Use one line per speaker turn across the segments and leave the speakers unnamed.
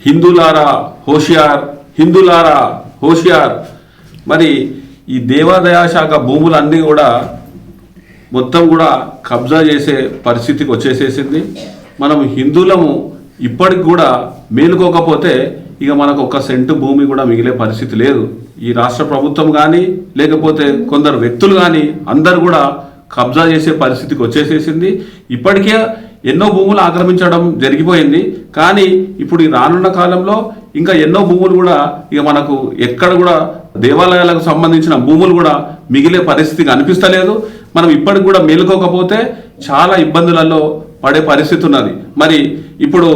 హిందులారా హోషియార్, హిందులారా హోషియార్. మరి ఈ దేవాదాయ శాఖ భూములన్నీ కూడా మొత్తం కూడా కబ్జా చేసే పరిస్థితికి వచ్చేసేసింది. మనం హిందువులము ఇప్పటికి కూడా మేలుకోకపోతే ఇక మనకు ఒక్క సెంటు భూమి కూడా మిగిలే పరిస్థితి లేదు. ఈ రాష్ట్ర ప్రభుత్వం కానీ లేకపోతే కొందరు వ్యక్తులు కానీ అందరు కూడా కబ్జా చేసే పరిస్థితికి వచ్చేసేసింది. ఇప్పటికే ఎన్నో భూములు ఆక్రమించడం జరిగిపోయింది. కానీ ఇప్పుడు ఈ రానున్న కాలంలో ఇంకా ఎన్నో భూములు కూడా ఇక మనకు ఎక్కడ కూడా దేవాలయాలకు సంబంధించిన భూములు కూడా మిగిలే పరిస్థితి కనిపిస్తలేదు. మనం ఇప్పటికి కూడా మేలుకోకపోతే చాలా ఇబ్బందులలో పడే పరిస్థితి ఉన్నది. మరి ఇప్పుడు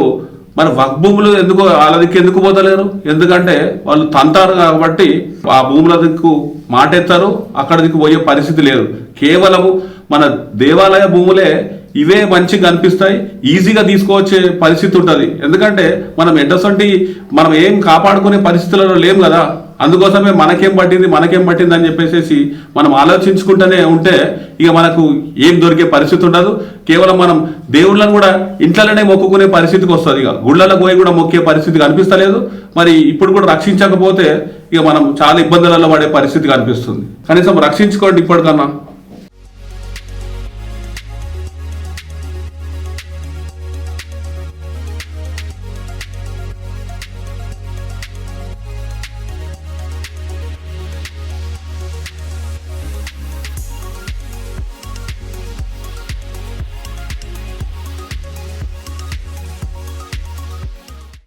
మన వక్ఫ్ భూములు ఎందుకు వాళ్ళ దిక్కు ఎందుకు పోతలేరు? ఎందుకంటే వాళ్ళు తంతారు కాబట్టి ఆ భూముల దిక్కు మాటెత్తారు, అక్కడ దిక్కు పోయే పరిస్థితి లేదు. కేవలము మన దేవాలయ భూములే ఇవే మంచిగా కనిపిస్తాయి, ఈజీగా తీసుకువచ్చే పరిస్థితి ఉంటుంది. ఎందుకంటే మనం ఎడ్డసొంటి మనం ఏం కాపాడుకునే పరిస్థితులలో లేం కదా. అందుకోసమే మనకేం పట్టింది అని చెప్పేసి మనం ఆలోచించుకుంటూనే ఉంటే ఇక మనకు ఏం దొరికే పరిస్థితి ఉండదు. కేవలం మనం దేవుళ్ళను కూడా ఇంట్లోనే మొక్కుకునే పరిస్థితికి వస్తుంది. ఇక గుళ్ళలో పోయి కూడా మొక్కే పరిస్థితి కనిపిస్తలేదు. మరి ఇప్పుడు కూడా రక్షించకపోతే ఇక మనం చాలా ఇబ్బందులలో పడే పరిస్థితి కనిపిస్తుంది. కనీసం రక్షించుకోండి ఇప్పటికన్నా.